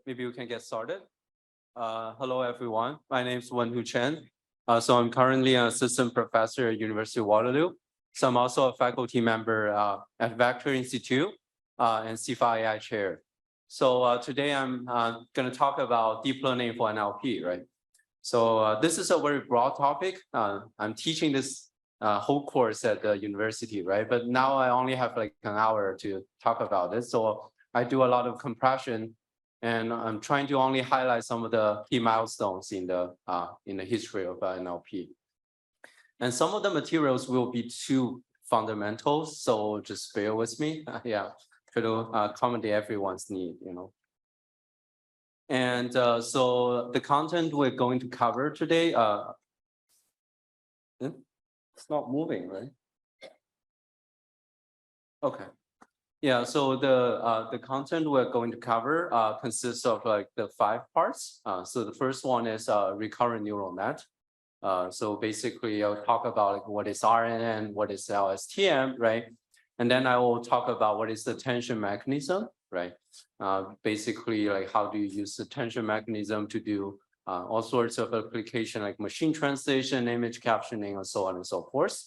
maybe we can get started. Hello, everyone. My name is Wenhu Chen. So I'm currently an assistant professor at University of Waterloo. So I'm also a faculty member at Vecteur Institute and CIFAR AI chair. So today I'm going to talk about deep learning for NLP, right? So this is a very broad topic. I'm teaching this whole course at the university, right? But now I only have like an hour to talk about it. So I do a lot of compression, and I'm trying to only highlight some of the key milestones in the history of NLP. And some of the materials will be too fundamental, so just bear with me. Yeah, try to accommodate everyone's need, you know. And so the content we're going to cover today, it's not moving, right? Okay. Yeah, so the content we're going to cover consists of like the 5 parts. So the first one is recurrent neural net. So basically I'll talk about like what is RNN, what is LSTM, right? And then I will talk about what is the attention mechanism, right? Basically like how do you use the attention mechanism to do all sorts of application like machine translation, image captioning, and so on and so forth.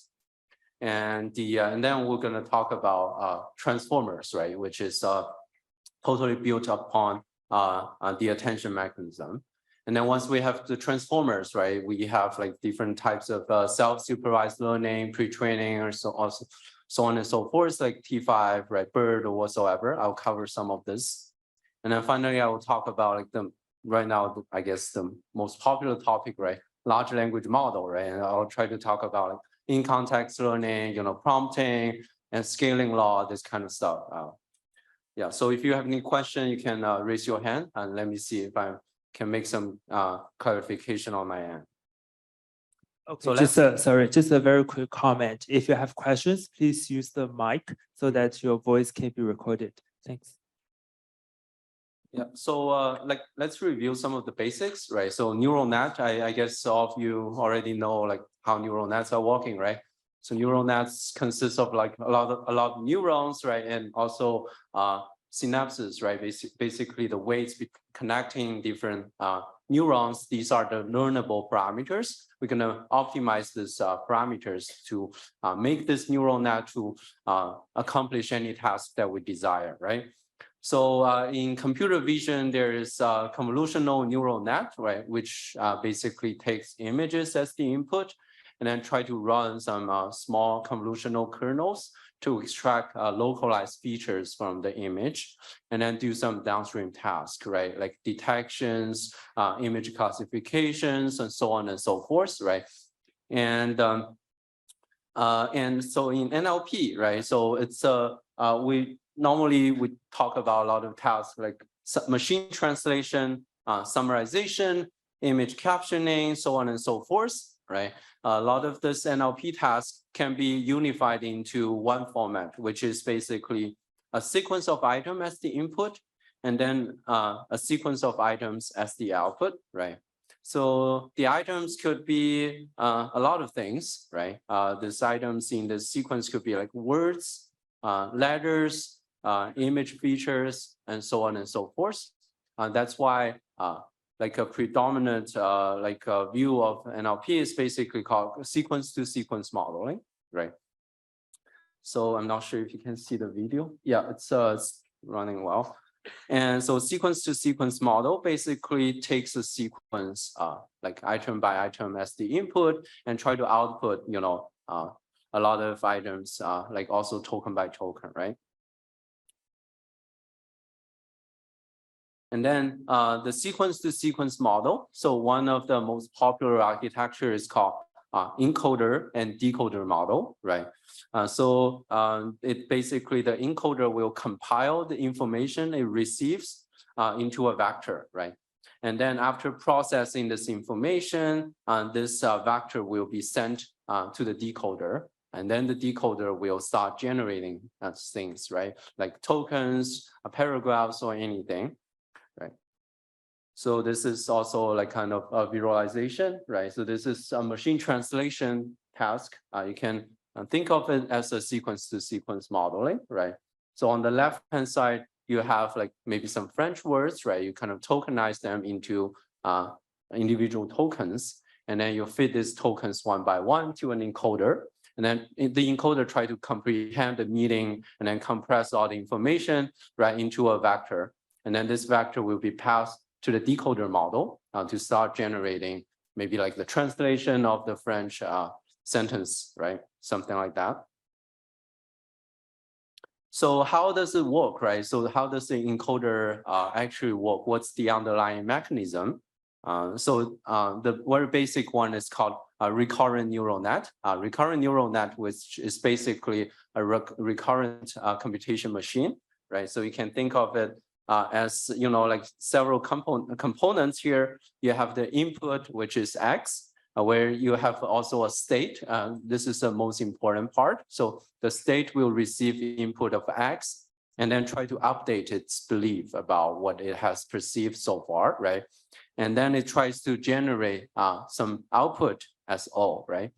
And then we're going to talk about transformers, right, which is totally built upon the attention mechanism. And then once we have the transformers, right, we have like different types of self-supervised learning, pre-training, or so on and so forth, like T5, right, BERT, or whatsoever. I'll cover some of this. And then finally, I will talk about like right now, I guess the most popular topic, right, large language model, right, and I'll try to talk about like, in-context learning, you know, prompting and scaling law, this kind of stuff. Yeah, so if you have any question, you can raise your hand and let me see if I can make some clarification on my end. Okay, so just a very quick comment. If you have questions, please use the mic so that your voice can be recorded. Thanks. Yeah, so like let's review some of the basics, right? So neural net, I guess all of you already know like how neural nets are working, right? So neural nets consist of like a lot of neurons, right? And also synapses, right? Basically the weights connecting different neurons. These are the learnable parameters. We're going to optimize these parameters to make this neural net to accomplish any task that we desire, right? So in computer vision, there is a convolutional neural net, right, which basically takes images as the input and then try to run some small convolutional kernels to extract localized features from the image and then do some downstream tasks, right, like detections, image classifications, and so on and so forth, right? And so in NLP, right, so it's normally we talk about a lot of tasks like machine translation, summarization, image captioning, so on and so forth, right? A lot of this NLP tasks can be unified into one format, which is basically a sequence of items as the input, and then a sequence of items as the output, right? So the items could be a lot of things, right? These items in the sequence could be like words, letters, image features, and so on and so forth. That's why like a predominant view of NLP is basically called sequence-to-sequence modeling, right? So I'm not sure if you can see the video. Yeah, it's running well. And so sequence-to-sequence model basically takes a sequence like item by item as the input and try to output, you know, a lot of items like also token by token, right? And then the sequence-to-sequence model. So one of the most popular architecture is called encoder and decoder model, right? So it basically, the encoder will compile the information it receives into a vector, right? And then after processing this information, this vector will be sent to the decoder. And then the decoder will start generating things, right? Like tokens, paragraphs, or anything. Right. So this is also like kind of a visualization, right? So this is a machine translation task. You can think of it as a sequence-to-sequence modeling, right? So on the left-hand side, you have like maybe some French words, right? You kind of tokenize them into individual tokens, and then you feed these tokens one by one to an encoder. And then the encoder try to comprehend the meaning and then compress all the information right into a vector. And then this vector will be passed to the decoder model to start generating maybe like the translation of the French sentence, right? Something like that. So how does it work, right? So how does the encoder actually work? What's the underlying mechanism? The very basic one is called a recurrent neural net. Recurrent neural net, which is basically a recurrent computation machine, right? So you can think of it as, you know, like several components here. You have the input, which is X, where you have also a state. This is the most important part. So the state will receive input of X and then try to update its belief about what it has perceived so far, right? And then it tries to generate some output as O, right?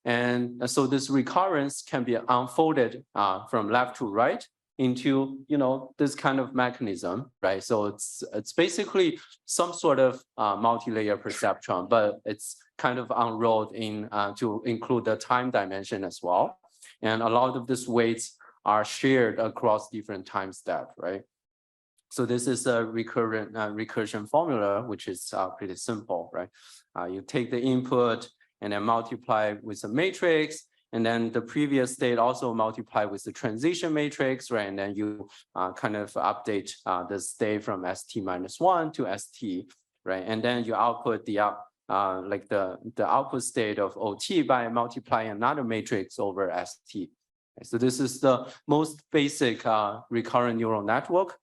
And so this recurrence can be unfolded from left to right into, you know, this kind of mechanism, right? So it's basically some sort of multi-layer perceptron, but it's kind of unrolled in to include the time dimension as well. And a lot of these weights are shared across different time steps, right? So this is a recursion formula, which is pretty simple, right? You take the input and then multiply with a matrix, and then the previous state also multiply with the transition matrix, right? And then you kind of update the state from ST-1 to ST, right? And then you output the like the output state of OT by multiplying another matrix over ST. So this is the most basic recurrent neural network.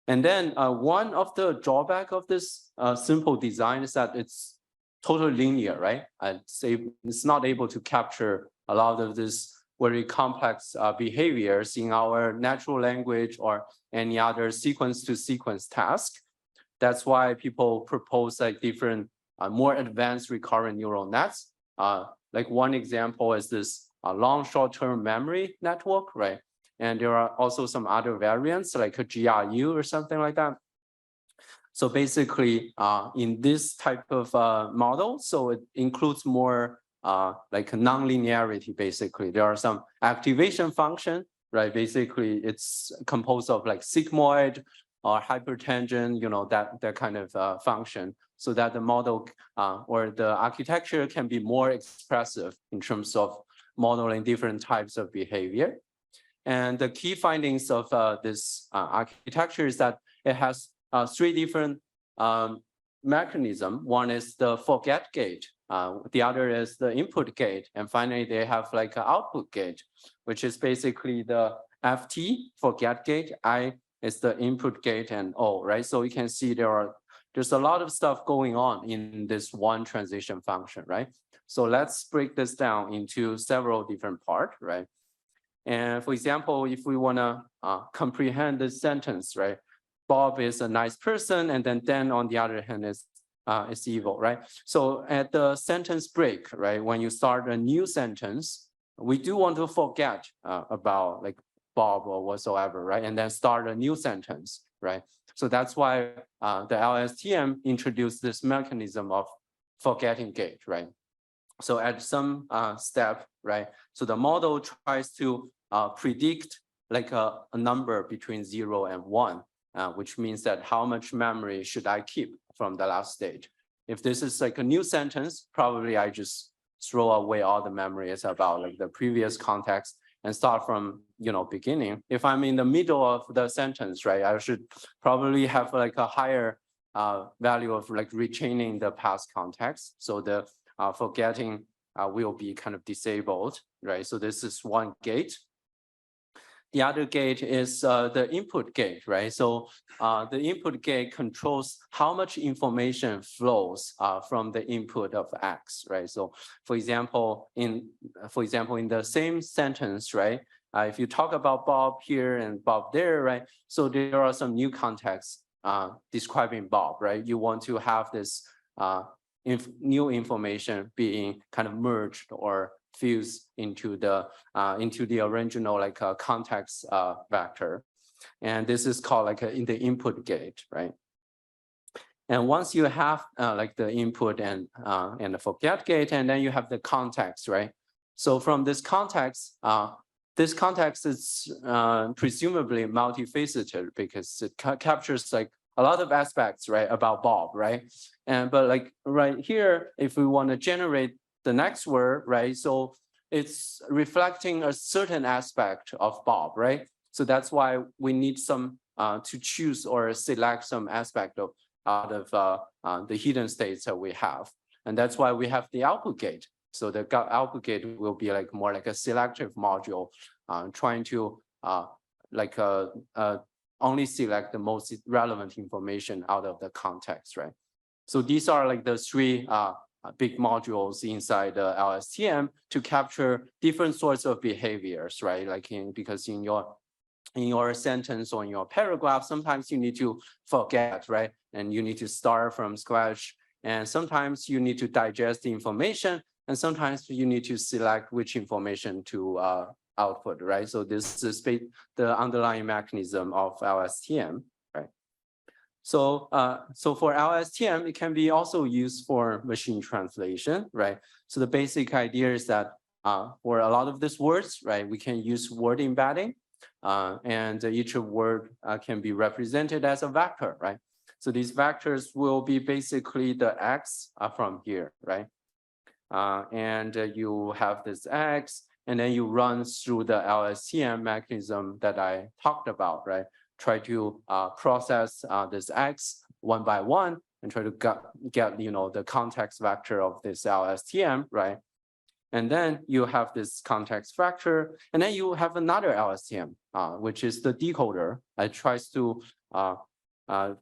And then one of the drawback of this simple design is that it's totally linear, right? I'd say it's not able to capture a lot of this very complex behaviors in our natural language or any other sequence to sequence task. That's why people propose like different more advanced recurrent neural nets. Like one example is this long short-term memory network, right? And there are also some other variants like a GRU or something like that. So basically, in this type of model, so it includes more like a non-linearity, basically. There are some activation function, right? Basically, it's composed of like sigmoid or hypertangent, you know, that kind of function, so that the model or the architecture can be more expressive in terms of modeling different types of behavior. And the key findings of this architecture is that it has three different mechanisms. One is the forget gate, the other is the input gate, and finally they have like an output gate, which is basically the FT, forget gate, I is the input gate, and O, right? So you can see there's a lot of stuff going on in this one transition function, right? So let's break this down into several different parts, right? And for example, if we want to comprehend this sentence, right? Bob is a nice person, and then Dan, on the other hand, is evil, right? So at the sentence break, right, when you start a new sentence, we do want to forget about like Bob or whatsoever, right? And then start a new sentence, right? So that's why the LSTM introduced this mechanism of forgetting gate, right? So at some step, right? So the model tries to predict like a number between 0 and 1, which means that how much memory should I keep from the last stage? If this is like a new sentence, probably I just throw away all the memories about like the previous context and start from, you know, beginning. If I'm in the middle of the sentence, right, I should probably have like a higher value of like retraining the past context. So the forgetting will be kind of disabled, right? So this is one gate. The other gate is the input gate, right? So the input gate controls how much information flows from the input of X, right? So for example, in the same sentence, right? If you talk about Bob here and Bob there, right? So there are some new contexts describing Bob, right? You want to have this new information being kind of merged or fused into the original like context vector. And this is called like in the input gate, right? And once you have like the input and the forget gate, and then you have the context, right? So from this context is presumably multifaceted because it captures like a lot of aspects, right, about Bob, right? But like right here, if we want to generate the next word, right? So it's reflecting a certain aspect of Bob, right? So that's why we need some to choose or select some aspect of out of the hidden states that we have. And that's why we have the output gate. So the output gate will be like more like a selective module, trying to only select the most relevant information out of the context, right? So these are like the three big modules inside the LSTM to capture different sorts of behaviors, right? Like because in your sentence or in your paragraph, sometimes you need to forget, right? And you need to start from scratch. And sometimes you need to digest the information. And sometimes you need to select which information to output, right? So this is the underlying mechanism of LSTM, right? So, so for LSTM, it can be also used for machine translation, right? So the basic idea is that for a lot of these words, right, we can use word embedding, and each word can be represented as a vector, right? So these vectors will be basically the X from here, right? And you have this X, and then you run through the LSTM mechanism that I talked about, right? Try to process this X one by one and try to get the context vector of this LSTM, right? And then you have this context vector, and then you have another LSTM, which is the decoder. It tries to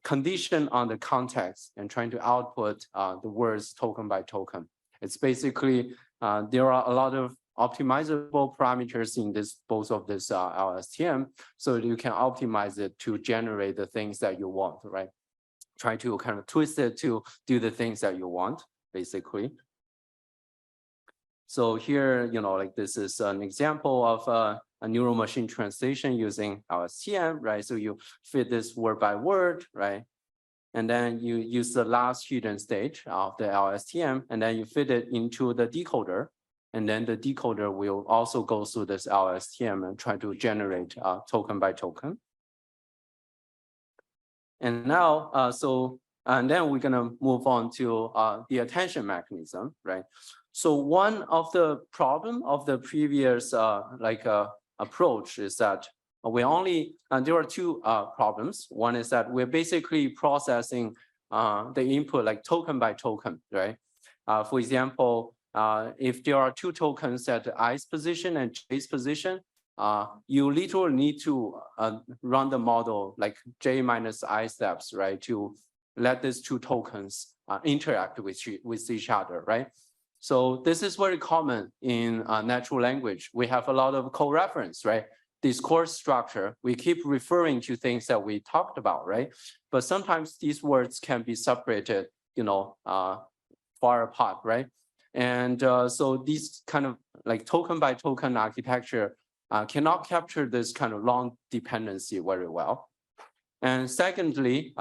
condition on the context and trying to output the words token by token. It's basically, there are a lot of optimizable parameters in both of this LSTM, so you can optimize it to generate the things that you want, right? Try to kind of twist it to do the things that you want, basically. So here, like this is an example of a neural machine translation using LSTM, right? So you fit this word by word, right? And then you use the last hidden state of the LSTM, and then you fit it into the decoder. And then the decoder will also go through this LSTM and try to generate token by token. And now, and then we're gonna move on to the attention mechanism, right? So one of the problem of the previous approach is that we only, there are two problems. One is that we're basically processing the input like token by token, right? For example, if there are two tokens at I's position and J's position, you literally need to run the model like J minus I steps, right? To let these two tokens interact with each other, right? So this is very common in natural language. We have a lot of co-reference, right? Discourse structure, we keep referring to things that we talked about, right? But sometimes these words can be separated, far apart, right? And so these kind of like token by token architecture cannot capture this kind of long dependency very well. And secondly,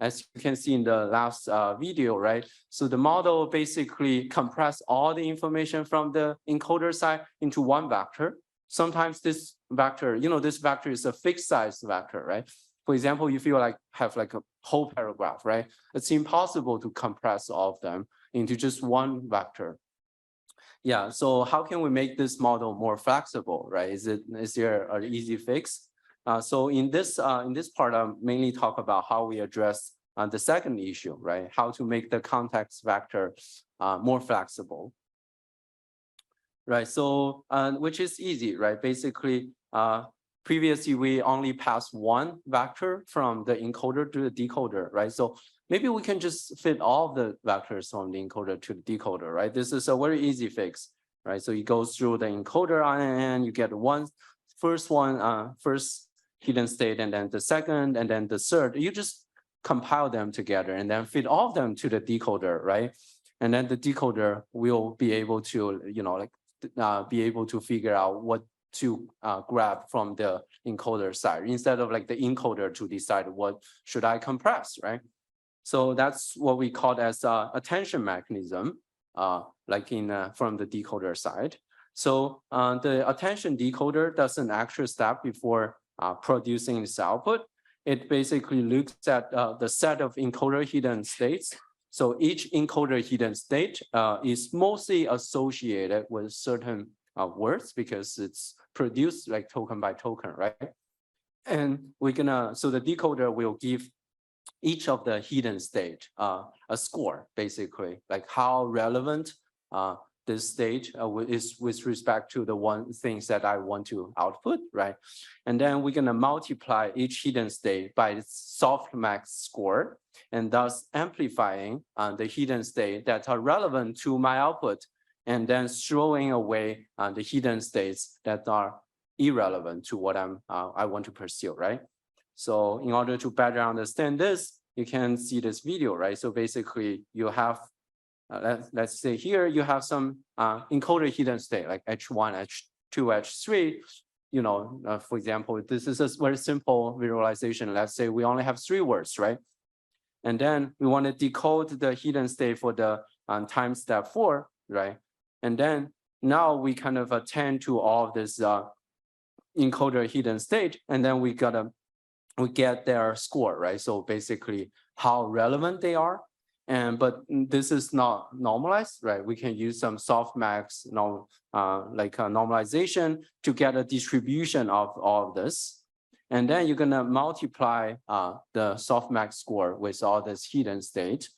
as you can see in the last video, right? So the model basically compress all the information from the encoder side into one vector. Sometimes this vector, this vector is a fixed size vector, right? For example, if you have like a whole paragraph, right? It's impossible to compress all of them into just one vector. Yeah, so how can we make this model more flexible, right? Is there an easy fix? So in this part, I'll mainly talk about how we address the second issue, right? How to make the context vector more flexible. Right, so which is easy, right? Basically, previously we only pass one vector from the encoder to the decoder, right? So maybe we can just fit all the vectors from the encoder to the decoder, right? This is a very easy fix, right? So it goes through the encoder RNN, you get first hidden state, and then the second, and then the third. You just compile them together and then fit all of them to the decoder, right? And then the decoder will be able to, be able to figure out what to grab from the encoder side instead of like the encoder to decide what should I compress, right? So that's what we call as attention mechanism, like from the decoder side. So the attention decoder doesn't actually stop before producing this output. It basically looks at the set of encoder hidden states. So each encoder hidden state is mostly associated with certain words because it's produced like token by token, right? And so the decoder will give each of the hidden state a score, basically, like how relevant this state is with respect to the one things that I want to output, right? And then we're gonna multiply each hidden state by its softmax score, and thus amplifying the hidden state that are relevant to my output, and then throwing away the hidden states that are irrelevant to what I want to pursue, right? So in order to better understand this, you can see this video, right? So basically you have, let's say here, you have some encoder hidden state like H1, H2, H3. You know, for example, this is a very simple visualization. Let's say we only have 3 words, right? And then we want to decode the hidden state for the time step 4, right? And then now we kind of attend to all of this encoder hidden state, and then we get their score, right? So basically how relevant they are. But this is not normalized, right? We can use some softmax, normalization to get a distribution of all of this. And then you're gonna multiply the softmax score with all this hidden state,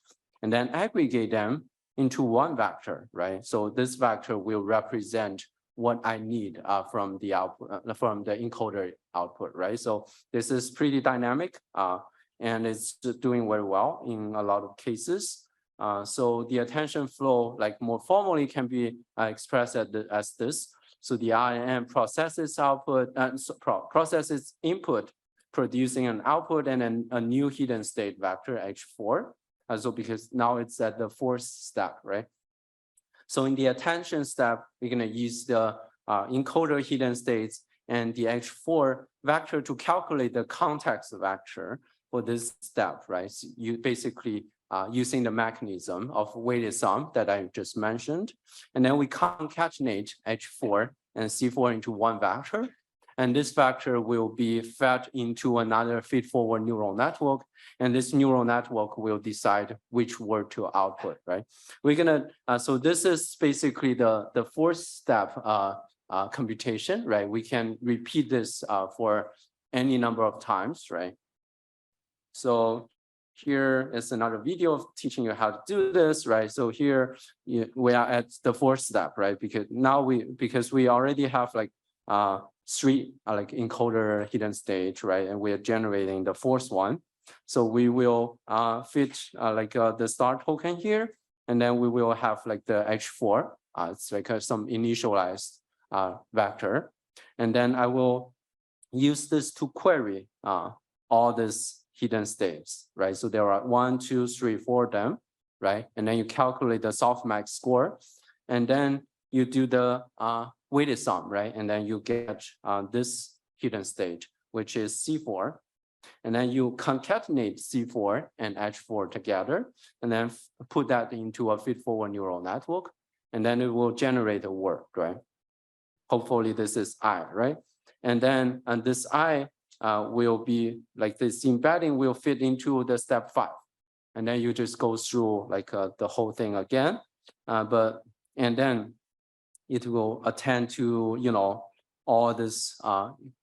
and then aggregate them into one vector, right? So this vector will represent what I need from the output, from the encoder output, right? So this is pretty dynamic and it's doing very well in a lot of cases. So the attention flow, like more formally, can be expressed as this. So the RNN processes output, processes input, producing an output and then a new hidden state vector H4. So because now it's at the 4th step, right? So in the attention step, we're gonna use the encoder hidden states and the H4 vector to calculate the context vector for this step, right? So you basically using the mechanism of weighted sum that I just mentioned. And then we concatenate H4 and C4 into one vector. And this vector will be fed into another feed-forward neural network. And this neural network will decide which word to output, right? We're gonna, so this is basically the 4th step computation, right? We can repeat this for any number of times, right? So here is another video of teaching you how to do this, right? So here we are at the 4th step, right? Because now because we already have like 3 like encoder hidden state, right? And we are generating the 4th one. So we will fit the start token here, and then we will have like the H4. It's like some initialized vector. And then I will use this to query all these hidden states, right? So there are 1, 2, 3, 4 of them, right? And then you calculate the softmax score, and then you do the weighted sum, right? And then you get this hidden state, which is C4. And then you concatenate C4 and H4 together, and then put that into a feed-forward neural network, and then it will generate a word, right? Hopefully this is I, right? And then this I will be like this embedding will fit into the step 5. And then you just go through like the whole thing again. And then it will attend to, you know, all this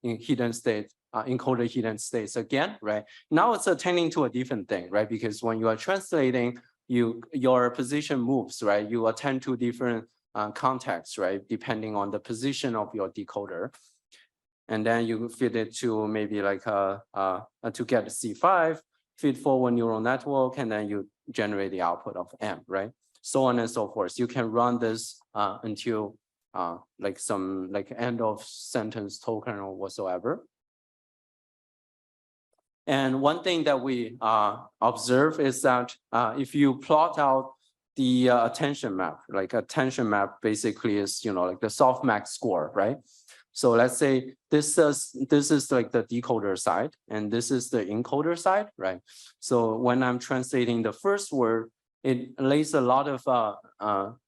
hidden state, encoder hidden states again, right? Now it's attending to a different thing, right? Because when you are translating, your position moves, right? You attend to different contexts, right? Depending on the position of your decoder. And then you feed it to maybe like to get C5, feed forward neural network, and then you generate the output of M, right? So on and so forth. You can run this until like some like end of sentence token or whatsoever. And one thing that we observe is that if you plot out the attention map, like attention map basically is, you know, like the softmax score, right? So let's say this is like the decoder side, and this is the encoder side, right? So when I'm translating the first word, it lays a lot of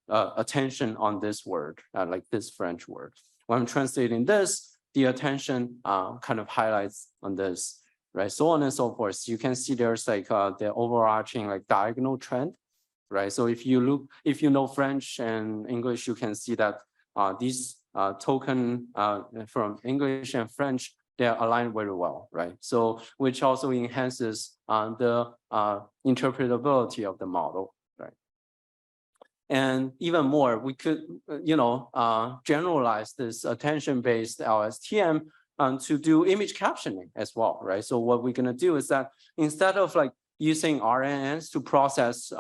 attention on this word, like this French word. When I'm translating this, the attention kind of highlights on this, right? So on and so forth. You can see there's like the overarching like diagonal trend, right? So if you know French and English, you can see that these token from English and French, they're aligned very well, right? So which also enhances the interpretability of the model, right? And even more, we could, generalize this attention-based LSTM to do image captioning as well, right? So what we're gonna do is that instead of like using RNNs to process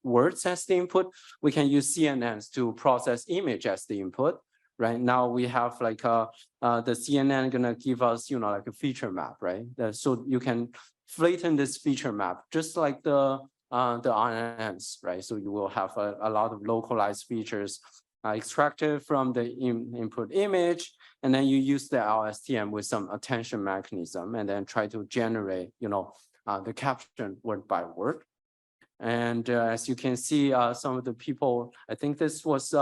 words as the input, we can use CNNs to process image as the input. Right now we have like the CNN gonna give us, like a feature map, right? So you can flatten this feature map just like the RNNs, right? So you will have a lot of localized features extracted from the input image, and then you use the LSTM with some attention mechanism, and then try to generate, the caption word by word. And as you can see, some of the people, I think this was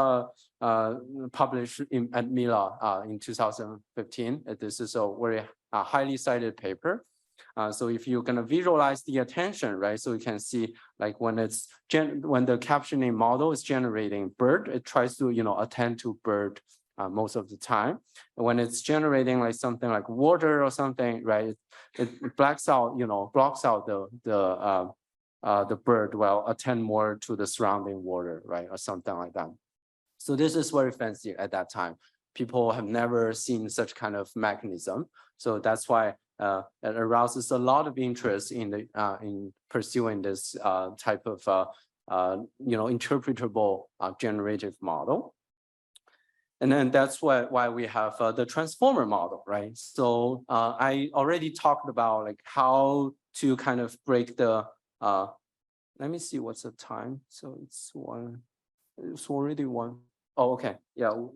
published at Mila in 2015. This is a very highly cited paper. So if you're gonna visualize the attention, right? So you can see like when the captioning model is generating bird, it tries to, attend to bird most of the time. And when it's generating like something like water or something, right? It blacks out, blocks out the bird will attend more to the surrounding water, right? Or something like that. So this is very fancy at that time. People have never seen such kind of mechanism. So that's why it arouses a lot of interest in pursuing this type of interpretable generative model. And then that's why we have the transformer model, right? So I already talked about like how to kind of break the let me see what's the time. So it's already one. Oh, okay. Yeah,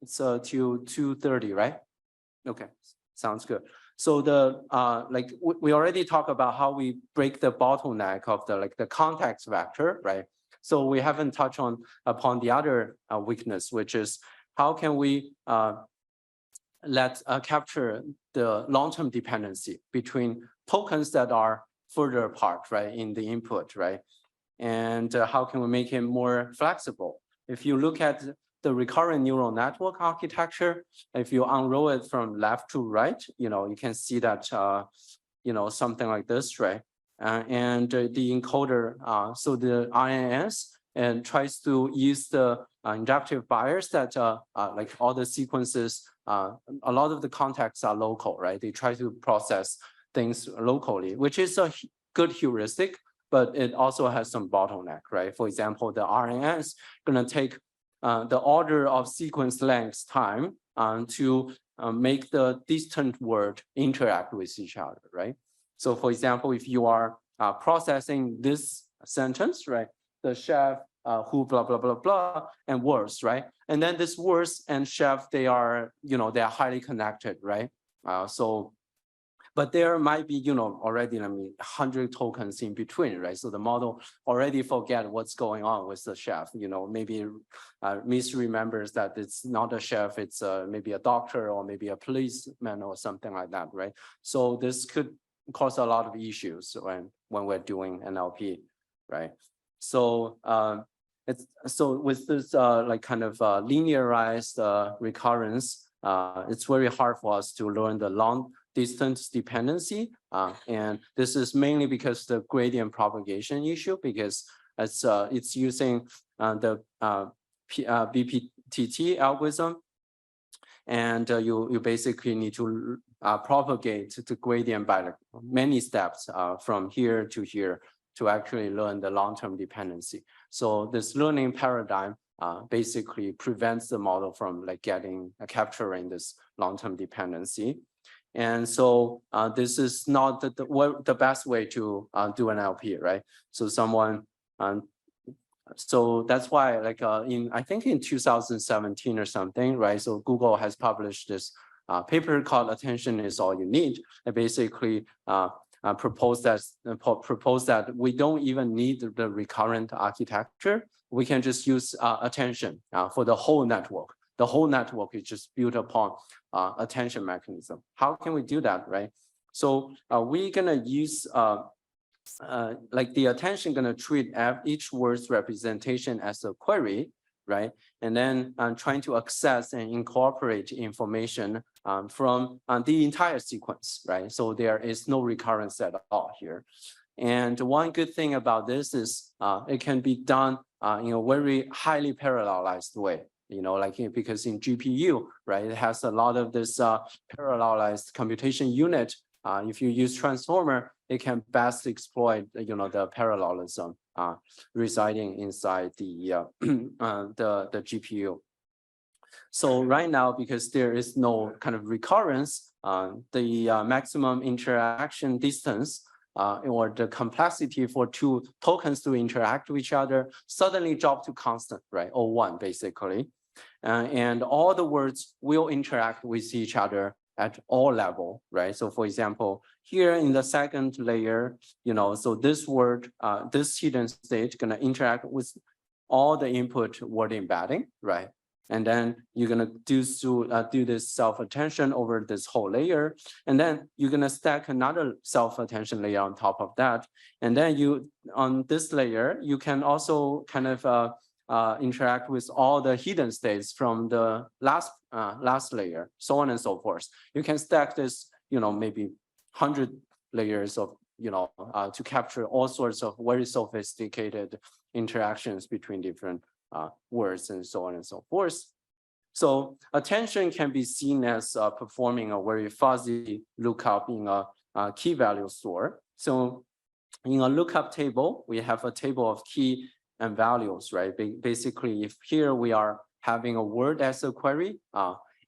it's till 2:30, right? Okay, sounds good. So we already talked about how we break the bottleneck of the context vector, right? So we haven't touched upon the other weakness, which is how can we capture the long-term dependency between tokens that are further apart, right, in the input, right? And how can we make it more flexible? If you look at the recurrent neural network architecture, if you unroll it from left to right, you can see that, something like this, right? And the encoder, so the RNNs, and tries to use the inductive bias that like all the sequences, a lot of the contexts are local, right? They try to process things locally, which is a good heuristic, but it also has some bottleneck, right? For example, the RNNs gonna take the order of sequence length time to make the distant word interact with each other, right? So for example, if you are processing this sentence, right? The chef who blah, blah, blah, blah, and words, right? And then this words and chef, they are highly connected, right? But there might be, already, 100 tokens in between, right? So the model already forget what's going on with the chef, maybe misremembers that it's not a chef, it's maybe a doctor or maybe a policeman or something like that, right? So this could cause a lot of issues when we're doing NLP, right? So with this kind of linearized recurrence, it's very hard for us to learn the long distance dependency. And this is mainly because the gradient propagation issue, because it's using the BPTT algorithm. And you basically need to propagate the gradient by many steps from here to here to actually learn the long-term dependency. So this learning paradigm basically prevents the model from capturing this long-term dependency. And so this is not the best way to do an NLP, right? So so that's why I think in 2017 or something, right? So Google has published this paper called Attention is All You Need. I basically propose that we don't even need the recurrent architecture. We can just use attention for the whole network. The whole network is just built upon attention mechanism. How can we do that, right? So we're gonna use like the attention gonna treat each word's representation as a query, right? And then trying to access and incorporate information from the entire sequence, right? So there is no recurrence at all here. And one good thing about this is it can be done in a very highly parallelized way. Like because in GPU, right, it has a lot of this parallelized computation unit. If you use transformer, it can best exploit, the parallelism residing inside the GPU. So right now, because there is no kind of recurrence, the maximum interaction distance or the complexity for two tokens to interact with each other suddenly drop to constant, right, or 1 basically. And all the words will interact with each other at all level, right? So for example, here in the second layer, so this word, this hidden state gonna interact with all the input word embedding, right? And then you're gonna do this self-attention over this whole layer. And then you're gonna stack another self-attention layer on top of that. And then on this layer, you can also kind of interact with all the hidden states from the last layer, so on and so forth. You can stack this, maybe 100 layers of, to capture all sorts of very sophisticated interactions between different words and so on and so forth. So attention can be seen as performing a very fuzzy lookup in a key value store. So in a lookup table, we have a table of key and values, right? Basically, if here we are having a word as a query,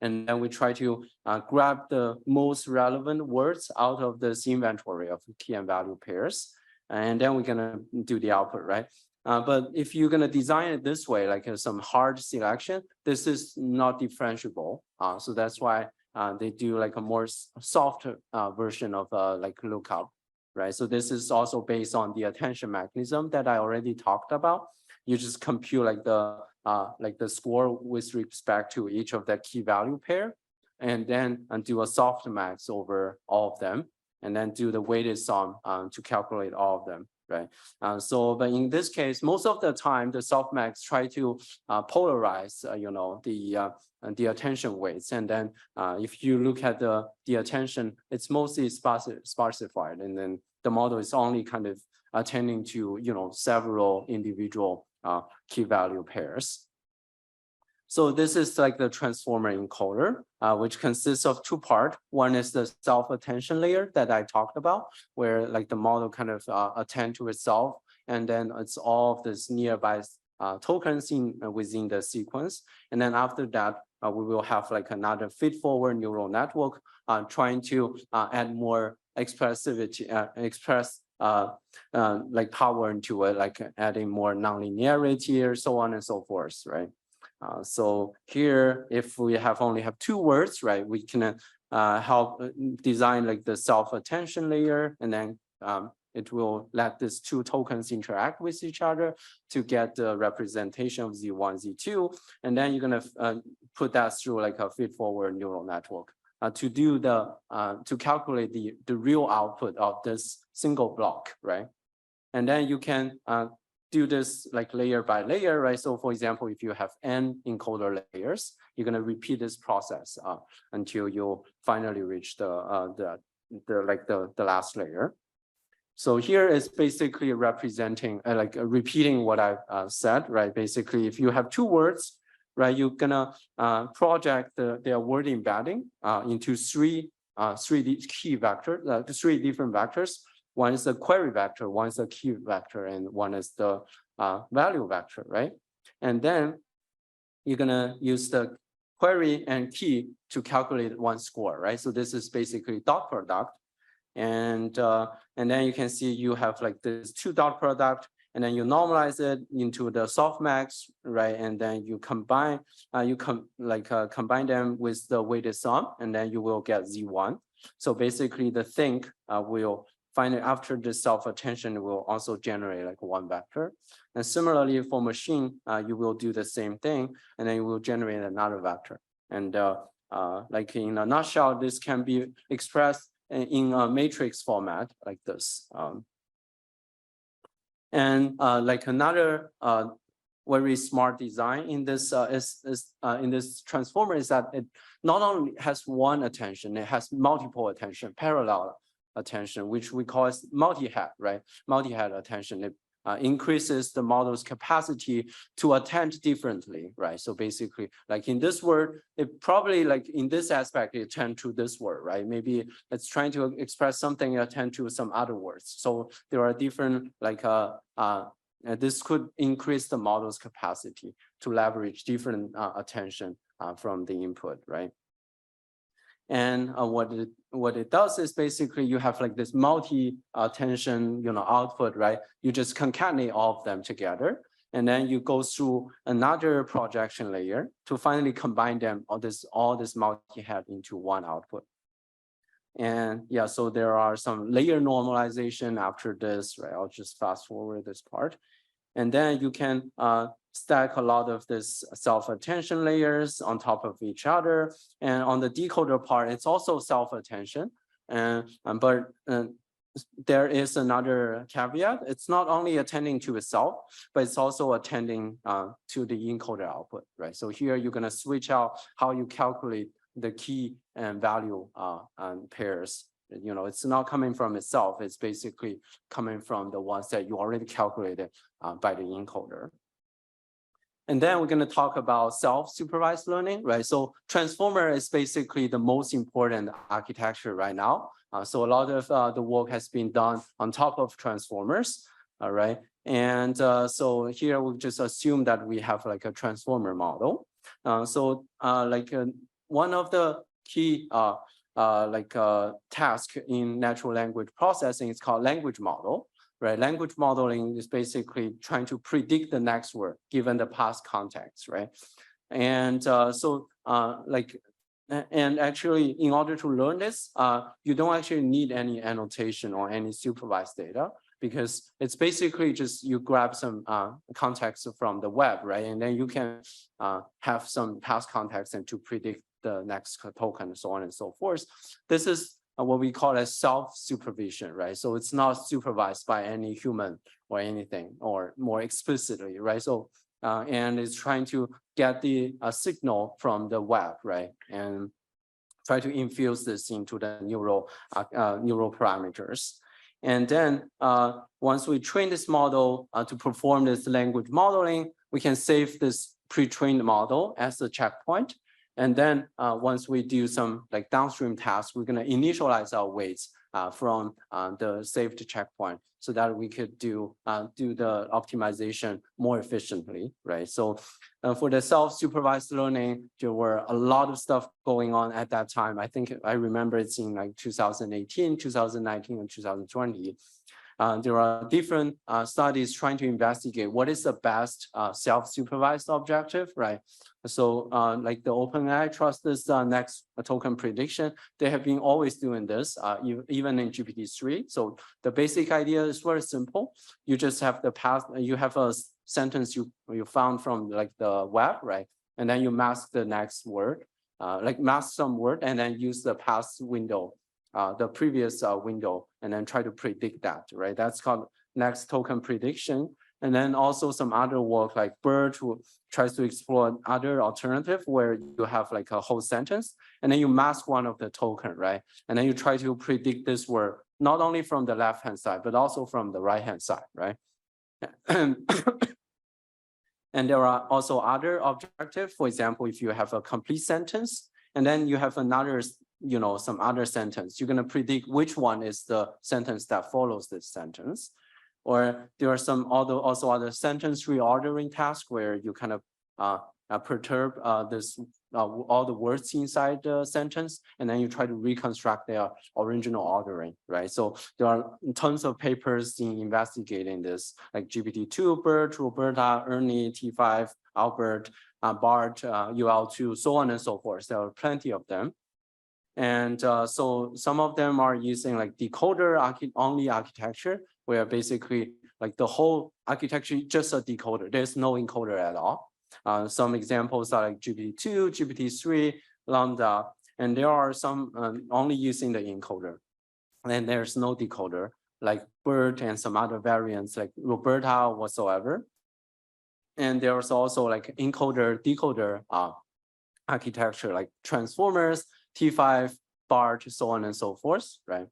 and then we try to grab the most relevant words out of this inventory of key and value pairs, and then we're gonna do the output, right? But if you're gonna design it this way, like some hard selection, this is not differentiable. So that's why they do like a more soft version of like lookup. Right, so this is also based on the attention mechanism that I already talked about. You just compute like the score with respect to each of the key value pair, and then do a softmax over all of them, and then do the weighted sum to calculate all of them. Right. But in this case, most of the time, the softmax try to polarize, the attention weights. And then if you look at the attention, it's mostly sparsified. And then the model is only kind of attending to, several individual key value pairs. So this is like the transformer encoder, which consists of 2 parts. One is the self-attention layer that I talked about, where like the model kind of attend to itself, and then it's all of this nearby tokens within the sequence. And then after that, we will have like another feed-forward neural network trying to add more expressivity, like power into it, like adding more nonlinearity or so on and so forth, right? So here, if we only have 2 words, right, we can help design like the self-attention layer, and then it will let these 2 tokens interact with each other to get the representation of Z1, Z2, and then you're gonna put that through like a feed-forward neural network to do to calculate the real output of this single block, right? And then you can do this like layer by layer, right? So for example, if you have n encoder layers, you're gonna repeat this process until you finally reach the last layer. So here is basically representing repeating what I've said, right? Basically, if you have 2 words, right, you're gonna project their word embedding into 3 key vectors, 3 different vectors. One is the query vector, one is the key vector, and one is the value vector, right? And then you're gonna use the query and key to calculate one score, right? So this is basically dot product. And then you can see you have like this 2 dot product, and then you normalize it into the softmax, right? And then you combine, combine them with the weighted sum, and then you will get Z1. So basically the think will finally, after the self-attention, will also generate like one vector. And similarly for machine, you will do the same thing, and then you will generate another vector. And like in a nutshell, this can be expressed in a matrix format like this. Like another very smart design in this in this transformer is that it not only has one attention, it has multiple attention, parallel attention, which we call as multi-head, right? Multi-head attention. It increases the model's capacity to attend differently, right? So basically, like in this word, it probably like in this aspect, it attend to this word, right? Maybe it's trying to express something, attend to some other words. So there are different like this could increase the model's capacity to leverage different attention from the input, right? And what it does is basically you have like this multi-attention, output, right? You just concatenate all of them together, and then you go through another projection layer to finally combine them all this multi-head into one output. And yeah, so there are some layer normalization after this, right? I'll just fast forward this part. And then you can stack a lot of this self-attention layers on top of each other. And on the decoder part, it's also self-attention. But there is another caveat. It's not only attending to itself, but it's also attending to the encoder output, right? So here you're gonna switch out how you calculate the key and value pairs. It's not coming from itself. It's basically coming from the ones that you already calculated by the encoder. And then we're going to talk about self-supervised learning, right? So transformer is basically the most important architecture right now. So a lot of the work has been done on top of transformers, all right? And so here we'll just assume that we have like a transformer model. One of the key task in natural language processing is called language model, right? Language modeling is basically trying to predict the next word given the past context, right? And and actually in order to learn this, you don't actually need any annotation or any supervised data, because it's basically just you grab some context from the web, right? And then you can have some past context and to predict the next token and so on and so forth. This is what we call as self-supervision, right? So it's not supervised by any human or anything, or more explicitly, right? So and it's trying to get the signal from the web, right? And try to infuse this into the neural parameters. And then once we train this model to perform this language modeling, we can save this pre-trained model as a checkpoint. And then once we do some like downstream tasks, we're going to initialize our weights from the saved checkpoint so that we could do the optimization more efficiently, right? So for the self-supervised learning, there were a lot of stuff going on at that time. I think I remember it's in like 2018, 2019, and 2020. There are different studies trying to investigate what is the best self-supervised objective, right? So like the OpenAI trust this next token prediction, they have been always doing this, even in GPT-3. So the basic idea is very simple. You just have the path, you have a sentence you found from like the web, right? And then you mask the next word, like mask some word, and then use the past window, the previous window, and then try to predict that, right? That's called next token prediction. And then also some other work like BERT, who tries to explore other alternative where you have like a whole sentence, and then you mask one of the token, right? And then you try to predict this word, not only from the left-hand side, but also from the right-hand side, right? And there are also other objectives. For example, if you have a complete sentence, and then you have another, some other sentence, you're going to predict which one is the sentence that follows this sentence. Or there are some also other sentence reordering tasks where you kind of perturb all the words inside the sentence, and then you try to reconstruct their original ordering, right? So there are tons of papers in investigating this, like GPT-2, BERT, Roberta, Ernie, T5, Albert, BART, UL2, so on and so forth. There are plenty of them. And so some of them are using like decoder only architecture, where basically like the whole architecture just a decoder. There's no encoder at all. Some examples are like GPT-2, GPT-3, Lambda, and there are some only using the encoder. And there's no decoder, like BERT and some other variants like Roberta whatsoever. And there's also like encoder, decoder architecture, like transformers, T5, BART, so on and so forth, right?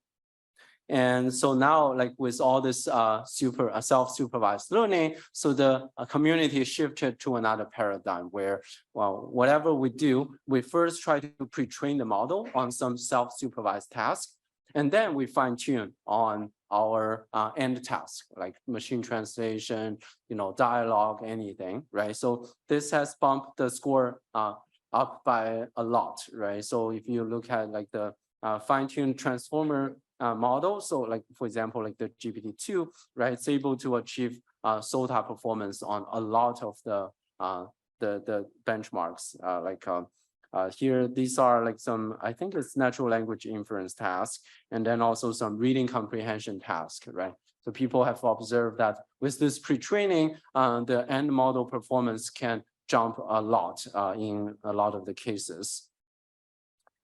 And so now, like with all this self-supervised learning, so the community shifted to another paradigm where, well, whatever we do, we first try to pre-train the model on some self-supervised task, and then we fine-tune on our end task, like machine translation, dialogue, anything, right? So this has bumped the score up by a lot, right? So if you look at like the fine-tuned transformer model, so like for example, like the GPT-2, right? It's able to achieve SOTA performance on a lot of the benchmarks. Here, these are like some, I think it's natural language inference task, and then also some reading comprehension task, right? So people have observed that with this pre-training, the end model performance can jump a lot in a lot of the cases.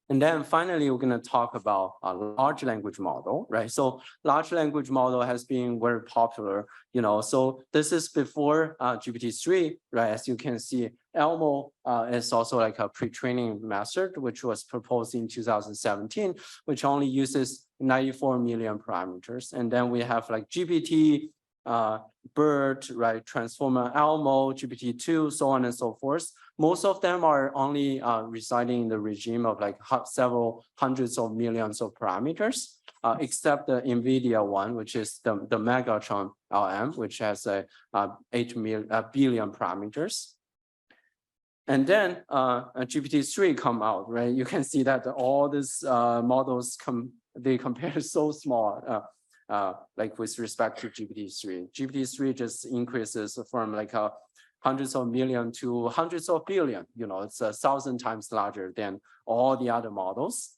And then finally, we're going to talk about a large language model, right? So large language model has been very popular, so this is before GPT-3, right? As you can see, Elmo is also like a pre-training method, which was proposed in 2017, which only uses 94 million parameters. And then we have like GPT, BERT, right, Transformer, Elmo, GPT-2, so on and so forth. Most of them are only residing in the regime of like several hundreds of millions of parameters, except the NVIDIA one, which is the Megatron LM, which has 8 billion parameters. And then GPT-3 come out, right? You can see that all these models they compare so small. Like with respect to GPT-3. GPT-3 just increases from like hundreds of million to hundreds of billion. It's 1,000 times larger than all the other models.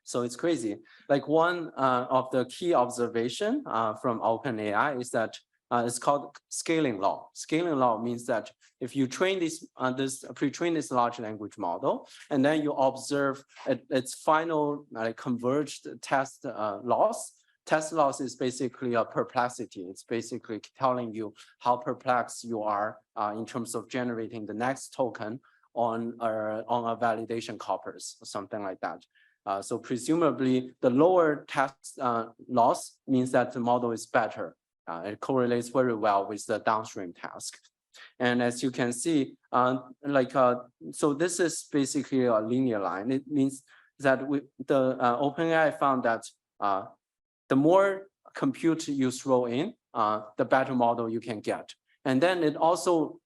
So it's crazy. Like one of the key observation from OpenAI is that it's called scaling law. Scaling law means that if you train pre-train this large language model, and then you observe its final converged test loss. Test loss is basically a perplexity. It's basically telling you how perplexed you are in terms of generating the next token on a validation corpus or something like that. So presumably the lower test loss means that the model is better. It correlates very well with the downstream task. And as you can see, so this is basically a linear line. It means that the OpenAI found that the more compute you throw in, the better model you can get. And then it also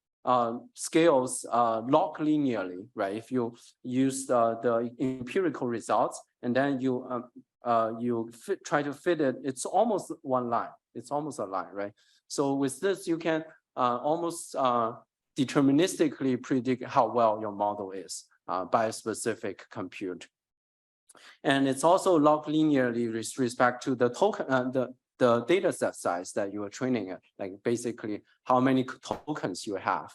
scales log linearly, right? If you use the empirical results and then you try to fit it, it's almost one line. It's almost a line, right? So with this, you can almost deterministically predict how well your model is by a specific compute. And it's also log linearly with respect to the token, the data set size that you are training it, like basically how many tokens you have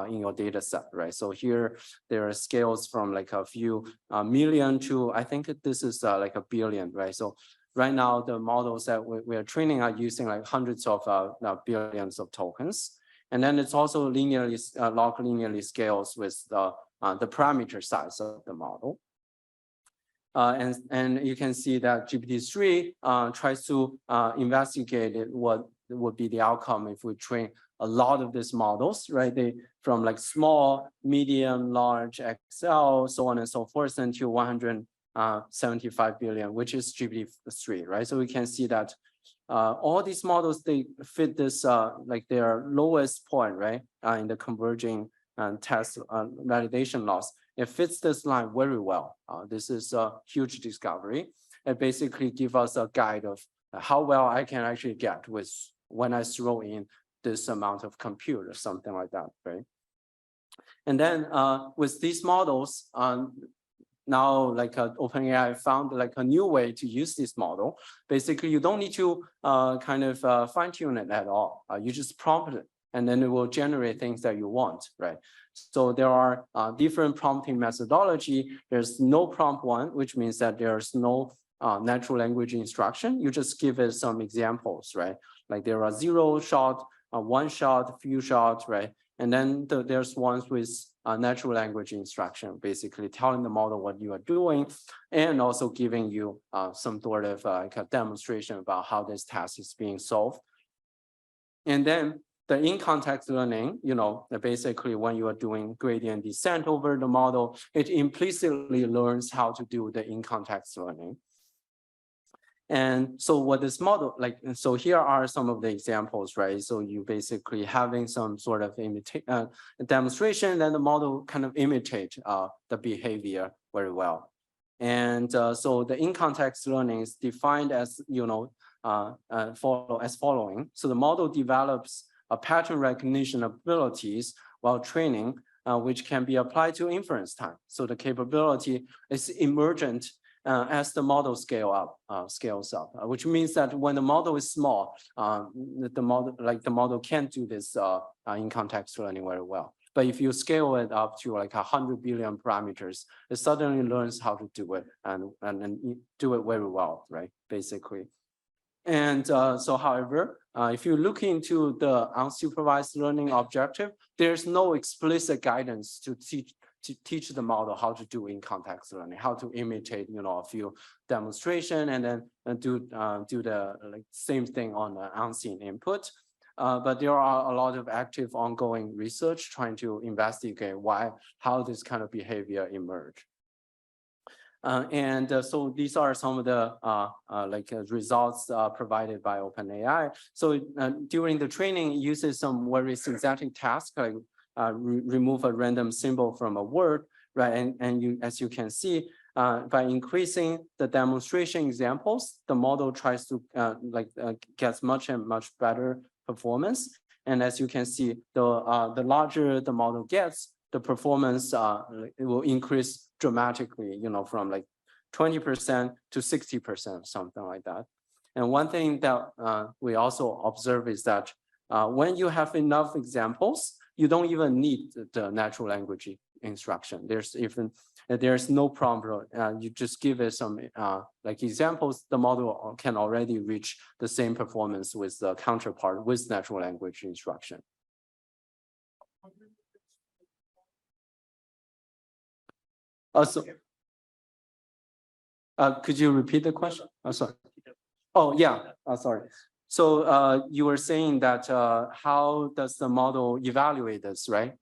in your data set, right? So here there are scales from like a few million to, I think this is like a billion, right? So right now the models that we are training are using like hundreds of billions of tokens. And then it's also linearly, log linearly scales with the parameter size of the model. And you can see that GPT-3 tries to investigate what would be the outcome if we train a lot of these models, right? From like small, medium, large, XL, so on and so forth, until 175 billion, which is GPT-3, right? So we can see that all these models, they fit this like their lowest point, right? In the converging test validation loss. It fits this line very well. This is a huge discovery. It basically gives us a guide of how well I can actually get with when I throw in this amount of compute or something like that, right? And then with these models, now like OpenAI found like a new way to use this model. Basically, you don't need to kind of fine tune it at all. You just prompt it, and then it will generate things that you want, right? So there are different prompting methodology. There's no prompt one, which means that there's no natural language instruction. You just give it some examples, right? Like there are 0 shot, 1 shot, few shots, right? And then there's ones with natural language instruction, basically telling the model what you are doing, and also giving you some sort of like a demonstration about how this task is being solved. And then the in-context learning, you know, basically when you are doing gradient descent over the model, it implicitly learns how to do the in-context learning. And so what this model, like, so here are some of the examples, right? So you basically having some sort of demonstration, then the model kind of imitate the behavior very well. And so the in-context learning is defined as, you know, following. So the model develops a pattern recognition abilities while training, which can be applied to inference time. So the capability is emergent as the model scales up, which means that when the model is small, the model can't do this in context learning very well. But if you scale it up to like 100 billion parameters, it suddenly learns how to do it and do it very well, right? Basically. And so, however, if you look into the unsupervised learning objective, there's no explicit guidance to teach the model how to do in context learning, how to imitate, you know, a few demonstration and then do the like same thing on the unseen input. But there are a lot of active ongoing research trying to investigate how this kind of behavior emerge. So these are some of the results provided by OpenAI. So during the training, it uses some very synthetic tasks like remove a random symbol from a word, right? And you, as you can see, by increasing the demonstration examples, the model tries to gets much better performance. And as you can see, the larger the model gets, the performance it will increase dramatically, you know, from like 20% to 60%, something like that. And one thing that we also observe is that when you have enough examples, you don't even need the natural language instruction. There's no prompt. You just give it some like examples. The model can already reach the same performance with the counterpart with natural language instruction. Also, could you repeat the question? Oh, sorry. Oh, yeah. Sorry. So you were saying that how does the model evaluate this, right?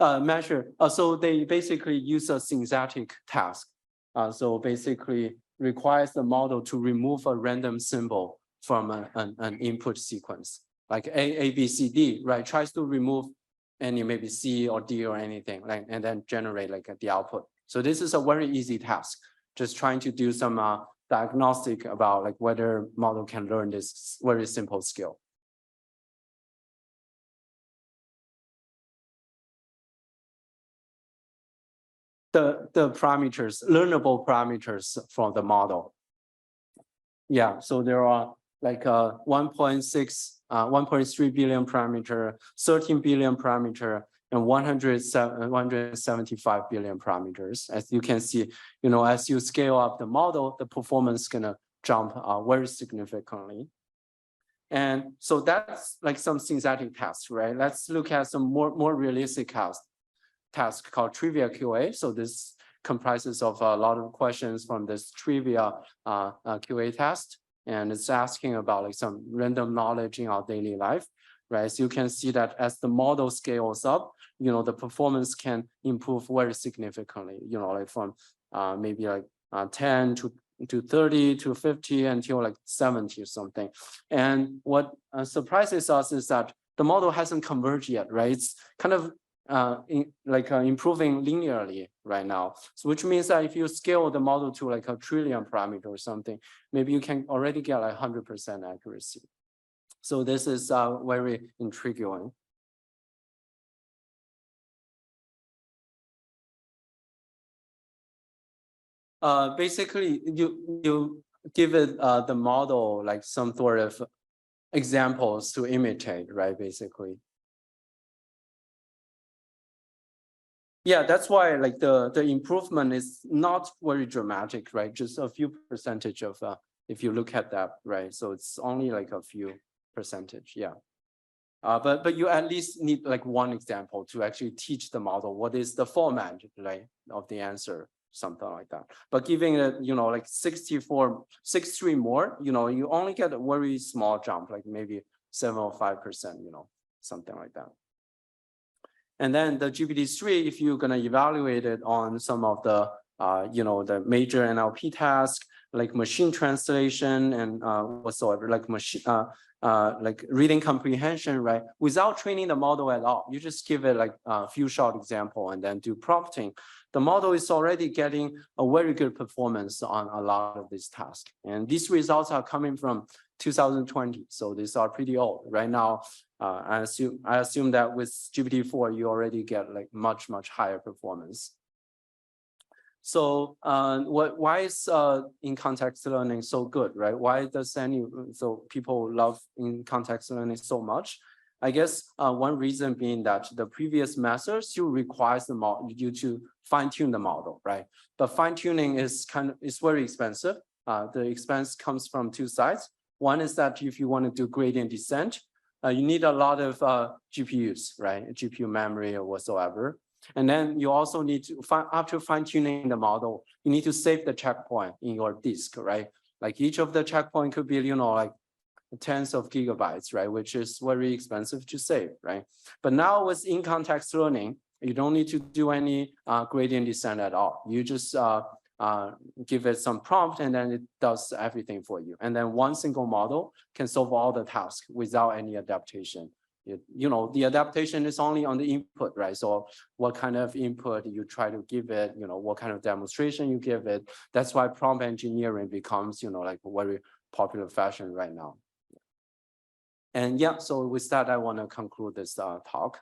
Measure. So they basically use a synthetic task. So basically requires the model to remove a random symbol from an input sequence, like A, B, C, D, right? Tries to remove any maybe C or D or anything, like, and then generate like the output. So this is a very easy task. Just trying to do some diagnostic about like whether model can learn this very simple skill. The parameters, learnable parameters from the model. Yeah, so there are like 1.3 billion parameter, 13 billion parameter, and 175 billion parameters. As you can see, you know, as you scale up the model, the performance is gonna jump very significantly. And so that's like some synthetic tasks, right? Let's look at some more realistic task called trivia QA. So this comprises of a lot of questions from this trivia QA test. And it's asking about like some random knowledge in our daily life, right? So you can see that as the model scales up, you know, the performance can improve very significantly, you know, like from maybe like 10 to to 30 to 50 until like 70 or something. And what surprises us is that the model hasn't converged yet, right? It's kind of improving linearly right now. So which means that if you scale the model to like a trillion parameter or something, maybe you can already get like 100% accuracy. So this is very intriguing. Basically, you give it the model like some sort of examples to imitate, right? Basically. Yeah, that's why like the improvement is not very dramatic, right? Just a few percentage of if you look at that, right? So it's only like a few percentage, yeah. But you at least need like one example to actually teach the model what is the format, right, of the answer, something like that. But giving it, like 63 more, you only get a very small jump, like maybe 7 or 5%, something like that. And then the GPT-3, if you're gonna evaluate it on some of the, the major NLP tasks, like machine translation and whatsoever, like like reading comprehension, right? Without training the model at all, you just give it like a few short example and then do prompting. The model is already getting a very good performance on a lot of these tasks. And these results are coming from 2020. So these are pretty old. Right now, I assume that with GPT-4, you already get like much higher performance. So why is in context learning so good, right? Why does people love in context learning so much? I guess one reason being that the previous methods still requires you to fine-tune the model, right? But fine-tuning is very expensive. The expense comes from two sides. One is that if you want to do gradient descent, you need a lot of GPUs, right? GPU memory or whatsoever. And then you also need to, after fine-tuning the model, you need to save the checkpoint in your disk, right? Like each of the checkpoint could be, like tens of gigabytes, right? Which is very expensive to save, right? But now with in-context learning, you don't need to do any gradient descent at all. You just give it some prompt and then it does everything for you. And then one single model can solve all the tasks without any adaptation. The adaptation is only on the input, right? So what kind of input you try to give it, what kind of demonstration you give it. That's why prompt engineering becomes, like a very popular fashion right now. And yeah, so with that, I want to conclude this talk.